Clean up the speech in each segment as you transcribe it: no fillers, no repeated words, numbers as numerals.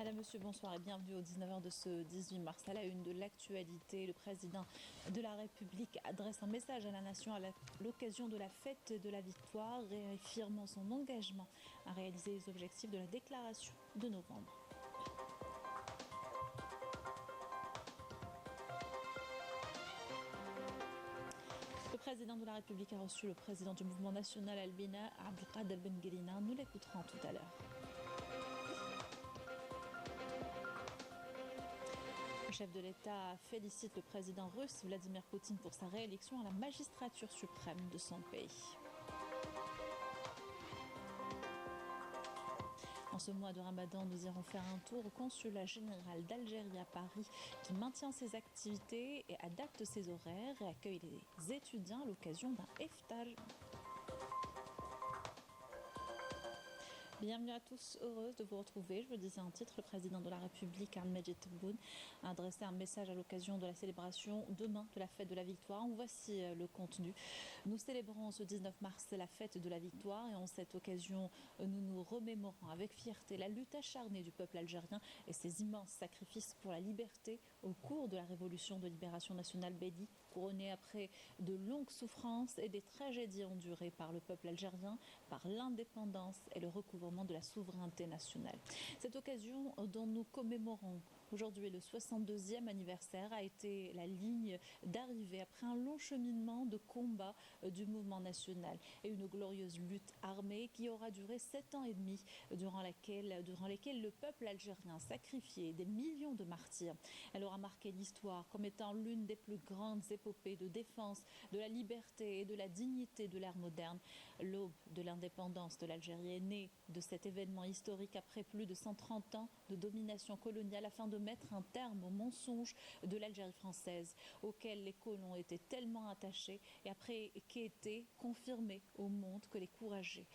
Madame, Monsieur, bonsoir et bienvenue au 19h de ce 18 mars. À la une de l'actualité, le président de la République adresse un message à la nation à l'occasion de la fête de la victoire, réaffirmant son engagement à réaliser les objectifs de la déclaration de novembre. Le président de la République a reçu le président du mouvement national Albina, Abdelkader Benguelina. Nous l'écouterons tout à l'heure. Le chef de l'État félicite le président russe Vladimir Poutine pour sa réélection à la magistrature suprême de son pays. En ce mois de Ramadan, nous irons faire un tour au consulat général d'Algérie à Paris qui maintient ses activités et adapte ses horaires et accueille les étudiants à l'occasion d'un iftar. Bienvenue à tous, heureuse de vous retrouver. Je vous disais en titre, le président de la République, Ahmed Tebboune, a adressé un message à l'occasion de la célébration demain de la fête de la victoire. Voici le contenu. Nous célébrons ce 19 mars la fête de la victoire et en cette occasion, nous nous remémorons avec fierté la lutte acharnée du peuple algérien et ses immenses sacrifices pour la liberté au cours de la révolution de libération nationale Bédi, couronnée après de longues souffrances et des tragédies endurées par le peuple algérien, par l'indépendance et le recouvrement de la souveraineté nationale. Cette occasion dont nous commémorons aujourd'hui le 62e anniversaire a été la ligne d'arrivée après un long cheminement de combat du mouvement national et une glorieuse lutte armée qui aura duré 7 ans et demi durant lesquels le peuple algérien a sacrifié des millions de martyrs. Elle aura marqué l'histoire comme étant l'une des plus grandes épopées de défense de la liberté et de la dignité de l'ère moderne. L'aube de l'indépendance de l'Algérie est née de cet événement historique après plus de 130 ans de domination coloniale afin de mettre un terme aux mensonges de l'Algérie française auxquels les colons étaient tellement attachés et après qu'était confirmé au monde que les courageux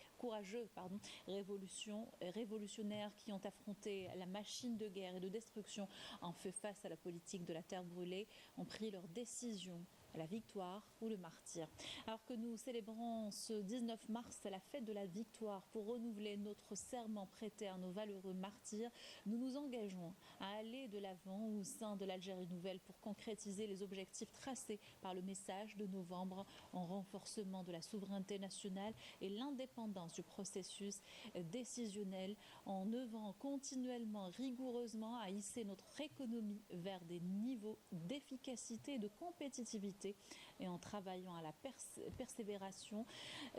révolutionnaires qui ont affronté la machine de guerre et de destruction en fait face à la politique de la terre brûlée ont pris leur décision, la victoire ou le martyr. Alors que nous célébrons ce 19 mars la fête de la victoire pour renouveler notre serment prêté à nos valeureux martyrs, nous nous engageons à aller de l'avant au sein de l'Algérie nouvelle pour concrétiser les objectifs tracés par le message de novembre en renforcement de la souveraineté nationale et l'indépendance du processus décisionnel, en œuvrant continuellement, rigoureusement à hisser notre économie vers des niveaux d'efficacité et de compétitivité et en travaillant à la préservation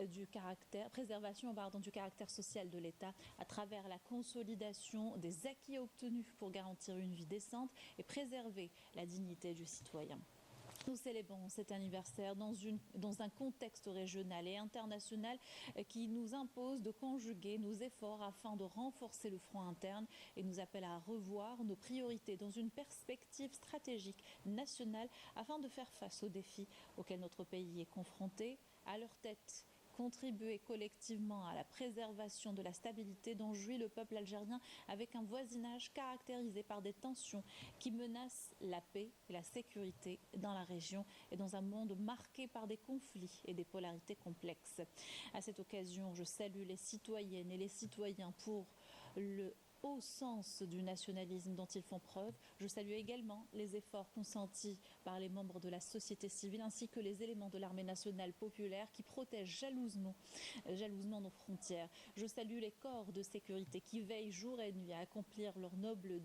du caractère social de l'État à travers la consolidation des acquis obtenus pour garantir une vie décente et préserver la dignité du citoyen. Nous célébrons cet anniversaire dans un contexte régional et international qui nous impose de conjuguer nos efforts afin de renforcer le front interne et nous appelle à revoir nos priorités dans une perspective stratégique nationale afin de faire face aux défis auxquels notre pays est confronté. À leur tête, contribuer collectivement à la préservation de la stabilité dont jouit le peuple algérien avec un voisinage caractérisé par des tensions qui menacent la paix et la sécurité dans la région et dans un monde marqué par des conflits et des polarités complexes. À cette occasion, je salue les citoyennes et les citoyens pour le haut sens du nationalisme dont ils font preuve. Je salue également les efforts consentis par les membres de la société civile ainsi que les éléments de l'armée nationale populaire qui protègent jalousement nos frontières. Je salue les corps de sécurité qui veillent jour et nuit à accomplir leur noble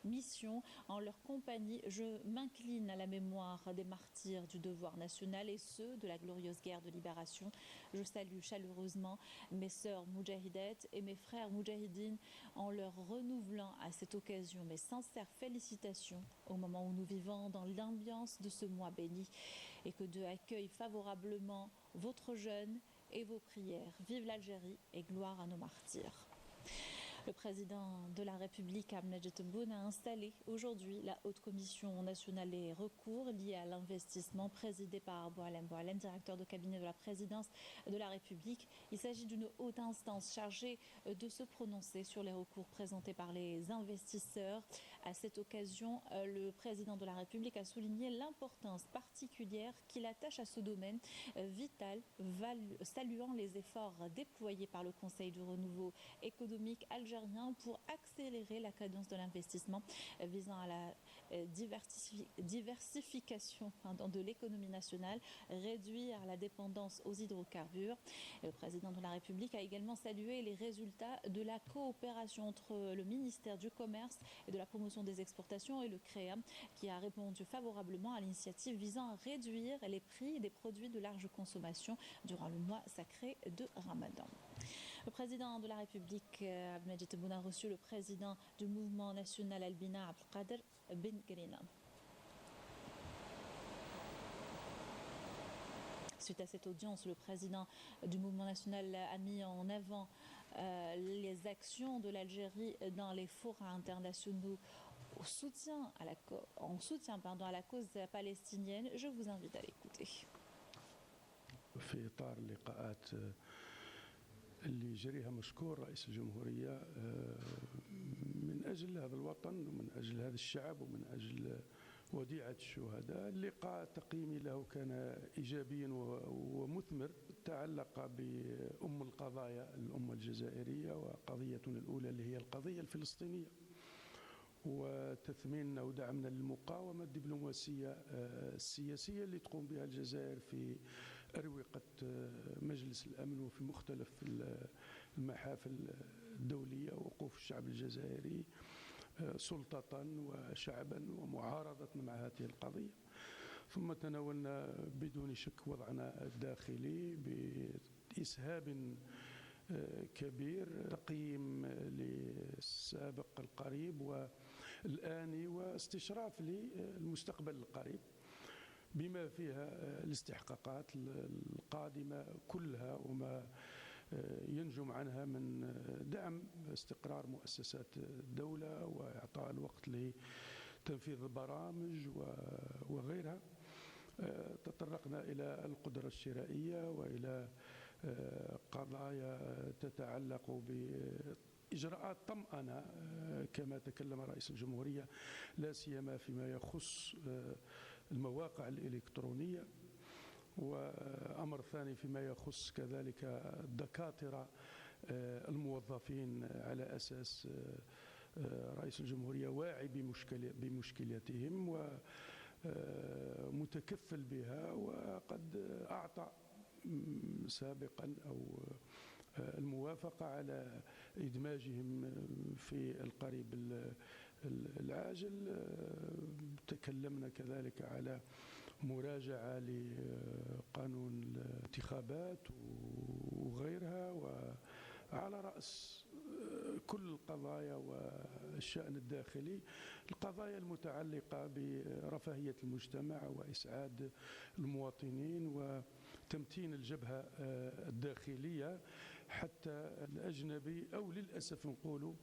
mission. En leur compagnie, je m'incline à la mémoire des martyrs du devoir national et ceux de la glorieuse guerre de libération. Je salue chaleureusement mes sœurs moudjahidettes et mes frères moudjahidines en leur renouvelant à cette occasion mes sincères félicitations au moment où nous vivons dans l'ambiance de ce mois béni et que Dieu accueille favorablement votre jeûne et vos prières. Vive l'Algérie et gloire à nos martyrs. Le président de la République, Ahmed Tebboune, a installé aujourd'hui la Haute Commission nationale des recours liés à l'investissement présidée par Boualem Boualem, directeur de cabinet de la présidence de la République. Il s'agit d'une haute instance chargée de se prononcer sur les recours présentés par les investisseurs À cette occasion, le président de la République a souligné l'importance particulière qu'il attache à ce domaine vital, saluant les efforts déployés par le Conseil du renouveau économique algérien pour accélérer la cadence de l'investissement visant à la diversification de l'économie nationale, réduire la dépendance aux hydrocarbures. Le président de la République a également salué les résultats de la coopération entre le ministère du Commerce et de la promotion des exportations et le CREA, qui a répondu favorablement à l'initiative visant à réduire les prix des produits de large consommation durant le mois sacré de Ramadan. Le président de la République, Abdelmadjid Tebboune, a reçu le président du mouvement national Albina, Abdelkader Ben Grina. Suite à cette audience, le président du mouvement national a mis en avant les actions de l'Algérie dans les forats internationaux en soutien à la cause palestinienne. Je vous invite à l'écouter. في إطار اللقاءات اللي جريها مشكور رئيس الجمهورية من أجل هذا الوطن ومن أجل هذا الشعب ومن أجل وديعة الشهداء. اللقاء تقييمي له كان إيجابيا ومثمر، تعلق بأم القضايا الأمة الجزائرية، وقضيتنا الأولى اللي هي القضية الفلسطينية، وتثميننا ودعمنا للمقاومة الدبلوماسية السياسية اللي تقوم بها الجزائر في أروقة مجلس الأمن وفي مختلف المحافل الدولية، وقوف الشعب الجزائري سلطة وشعبا ومعارضة مع هذه القضية. ثم تناولنا بدون شك وضعنا الداخلي بإسهاب كبير، تقييم للسابق القريب والآني واستشراف للمستقبل القريب بما فيها الاستحقاقات القادمة كلها وما ينجم عنها من دعم استقرار مؤسسات الدولة وإعطاء الوقت لتنفيذ البرامج وغيرها. تطرقنا إلى القدرة الشرائية وإلى قضايا تتعلق بإجراءات طمأنة كما تكلم رئيس الجمهورية، لا سيما فيما يخص المواقع الإلكترونية، وأمر ثاني فيما يخص كذلك الدكاترة الموظفين، على أساس رئيس الجمهورية واعي بمشكلتهم ومتكفل بها، وقد أعطى سابقا أو الموافقة على إدماجهم في القريب العاجل. تكلمنا كذلك على مراجعة لقانون الانتخابات وغيرها، وعلى رأس كل القضايا والشأن الداخلي القضايا المتعلقة برفاهية المجتمع وإسعاد المواطنين وتمتين الجبهة الداخلية، حتى الأجنبي أو للأسف نقول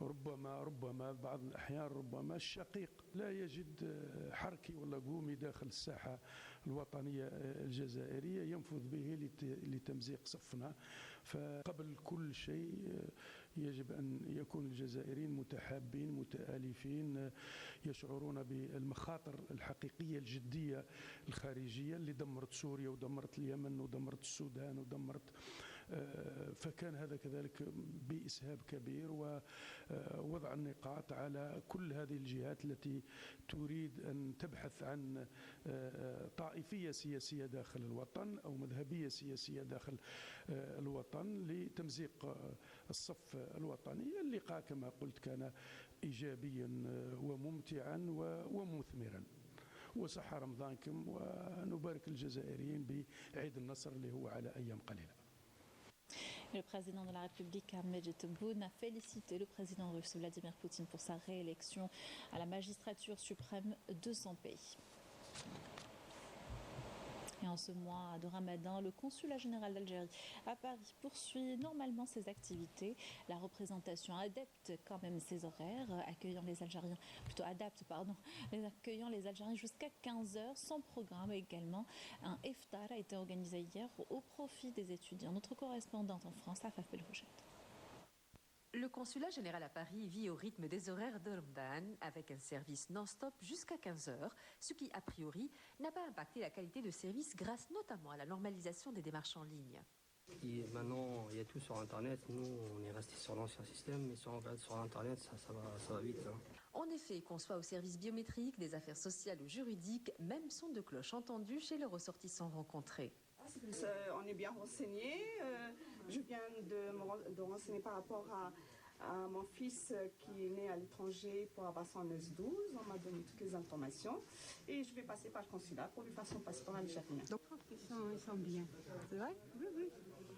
ربما بعض الأحيان ربما الشقيق لا يجد حركي ولا قومي داخل الساحة الوطنية الجزائرية ينفذ به لتمزيق صفنا. فقبل كل شيء يجب أن يكون الجزائريين متحابين متآلفين، يشعرون بالمخاطر الحقيقية الجدية الخارجية اللي دمرت سوريا ودمرت اليمن ودمرت السودان ودمرت، فكان هذا كذلك بإسهاب كبير ووضع النقاط على كل هذه الجهات التي تريد أن تبحث عن طائفية سياسية داخل الوطن أو مذهبية سياسية داخل الوطن لتمزيق الصف الوطني. اللقاء كما قلت كان إيجابيا وممتعا ومثمرا، وصح رمضانكم، ونبارك الجزائريين بعيد النصر اللي هو على أيام قليلة. Le président de la République, Abdelmadjid Tebboune, a félicité le président russe Vladimir Poutine pour sa réélection à la magistrature suprême de son pays. Et en ce mois de Ramadan, le consulat général d'Algérie à Paris poursuit normalement ses activités. La représentation adapte quand même ses horaires, accueillant les Algériens jusqu'à 15h sans programme. Également, un iftar a été organisé hier au profit des étudiants. Notre correspondante en France, Afaf Belroujet. Le consulat général à Paris vit au rythme des horaires de Ramadan, avec un service non-stop jusqu'à 15 heures, ce qui, a priori, n'a pas impacté la qualité de service grâce notamment à la normalisation des démarches en ligne. Et maintenant, il y a tout sur Internet. Nous, on est resté sur l'ancien système, mais si on regarde sur Internet, ça va vite. Hein. En effet, qu'on soit au service biométrique, des affaires sociales ou juridiques, même son de cloche entendu chez les ressortissants rencontrés. On est bien renseigné. Je viens de renseigner par rapport à mon fils qui est né à l'étranger pour avoir son S12. On m'a donné toutes les informations et je vais passer par le consulat pour lui faire son passeport algérien. Donc ils sont bien. C'est vrai? Oui.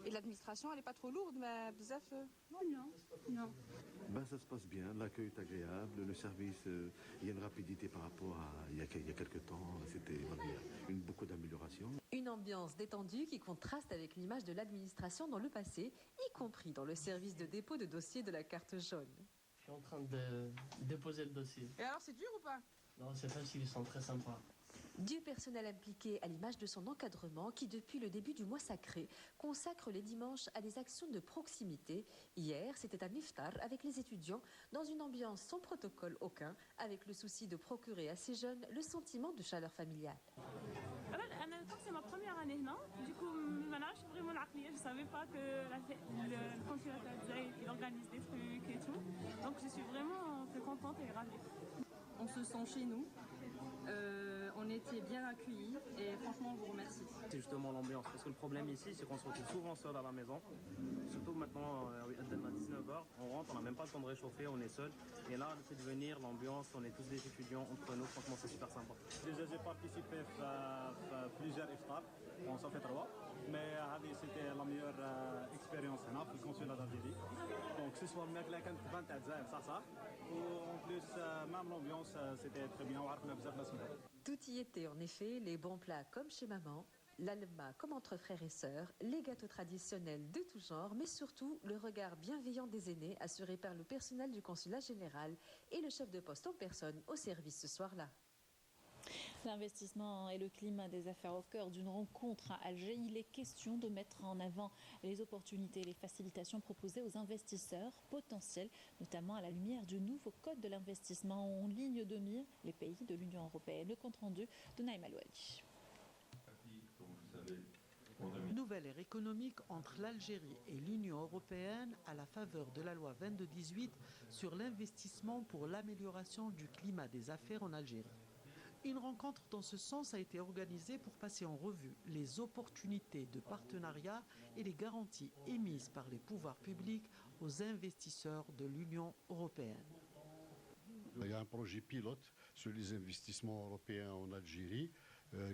Et l'administration, elle n'est pas trop lourde, mais bzaf, Non. Ben, ça se passe bien, l'accueil est agréable, le service, il y a une rapidité par rapport à il y a quelques temps, il y a beaucoup d'améliorations. Une ambiance détendue qui contraste avec l'image de l'administration dans le passé, y compris dans le service de dépôt de dossier de la carte jaune. Je suis en train de déposer le dossier. Et alors, c'est dur ou pas? Non, c'est facile, ils sont très sympas. Du personnel impliqué à l'image de son encadrement qui, depuis le début du mois sacré, consacre les dimanches à des actions de proximité. Hier, c'était un iftar avec les étudiants dans une ambiance sans protocole aucun, avec le souci de procurer à ces jeunes le sentiment de chaleur familiale. C'est ma première année, non? Du coup, maintenant, je suis vraiment l'aqliya. Je ne savais pas que le consulat il organise des trucs et tout. Donc, je suis vraiment très contente et ravie. On se sent chez nous. On était bien accueillis et franchement, on vous remercie. C'est justement l'ambiance, parce que le problème ici, c'est qu'on se retrouve souvent seul à la maison. Surtout maintenant, à 19h, on rentre, on n'a même pas le temps de réchauffer, on est seul. Et là, le fait de venir, l'ambiance, on est tous des étudiants entre nous, franchement, c'est super sympa. Déjà, j'ai participé à plusieurs iftars, on s'en fait 3. Mais c'était la meilleure expérience dans le consulat d'Algérie. Donc, ce soit le mec là, quand 20 ça. En plus, même l'ambiance, c'était très bien. Tout y était en effet, les bons plats comme chez maman, l'alma comme entre frères et sœurs, les gâteaux traditionnels de tout genre, mais surtout le regard bienveillant des aînés assuré par le personnel du consulat général et le chef de poste en personne au service ce soir-là. L'investissement et le climat des affaires au cœur d'une rencontre à Alger. Il est question de mettre en avant les opportunités et les facilitations proposées aux investisseurs potentiels, notamment à la lumière du nouveau code de l'investissement en ligne de mire les pays de l'Union européenne. Le compte rendu de Naïm Alouali. Nouvelle ère économique entre l'Algérie et l'Union européenne à la faveur de la loi 2218 sur l'investissement pour l'amélioration du climat des affaires en Algérie. Une rencontre dans ce sens a été organisée pour passer en revue les opportunités de partenariat et les garanties émises par les pouvoirs publics aux investisseurs de l'Union européenne. Il y a un projet pilote sur les investissements européens en Algérie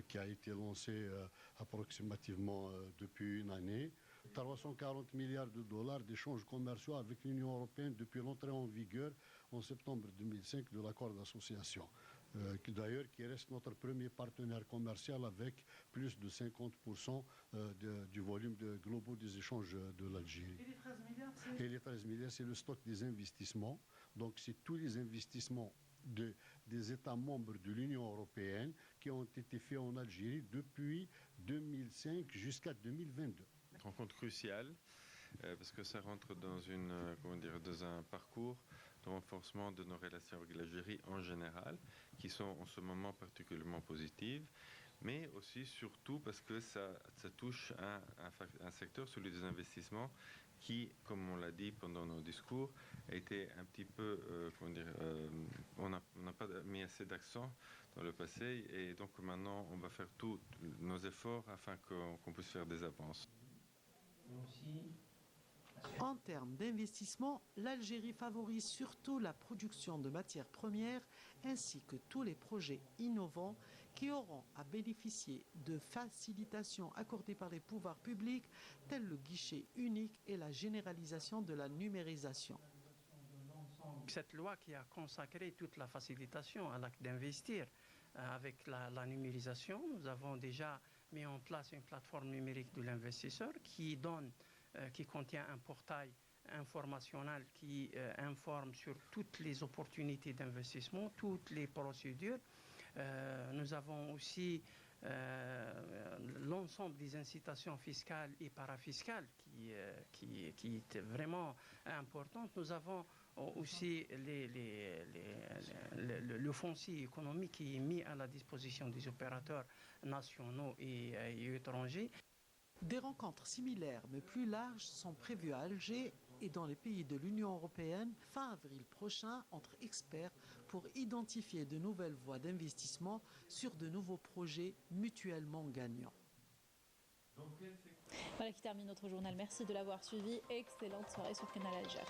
qui a été lancé approximativement depuis une année. 340 milliards de dollars d'échanges commerciaux avec l'Union européenne depuis l'entrée en vigueur en septembre 2005 de l'accord d'association. D'ailleurs, qui reste notre premier partenaire commercial avec plus de 50% du volume global des échanges de l'Algérie. Et les 13 milliards, c'est le stock des investissements. Donc, c'est tous les investissements des États membres de l'Union européenne qui ont été faits en Algérie depuis 2005 jusqu'à 2022. Une rencontre cruciale parce que ça rentre dans dans un parcours de renforcement de nos relations avec l'Algérie en général, qui sont en ce moment particulièrement positives, mais aussi surtout parce que ça touche à un secteur, celui des investissements, qui, comme on l'a dit pendant nos discours, a été un petit peu, on n'a pas mis assez d'accent dans le passé, et donc maintenant on va faire tous nos efforts afin qu'on puisse faire des avances. En termes d'investissement, l'Algérie favorise surtout la production de matières premières ainsi que tous les projets innovants qui auront à bénéficier de facilitations accordées par les pouvoirs publics tels le guichet unique et la généralisation de la numérisation. Cette loi qui a consacré toute la facilitation à l'acte d'investir avec la numérisation, nous avons déjà mis en place une plateforme numérique de l'investisseur qui contient un portail informationnel qui informe sur toutes les opportunités d'investissement, toutes les procédures. Nous avons aussi l'ensemble des incitations fiscales et parafiscales qui est vraiment importante. Nous avons aussi le foncier économique qui est mis à la disposition des opérateurs nationaux et étrangers. Des rencontres similaires mais plus larges sont prévues à Alger et dans les pays de l'Union européenne fin avril prochain entre experts pour identifier de nouvelles voies d'investissement sur de nouveaux projets mutuellement gagnants. Voilà qui termine notre journal. Merci de l'avoir suivi. Excellente soirée sur Canal Algérie.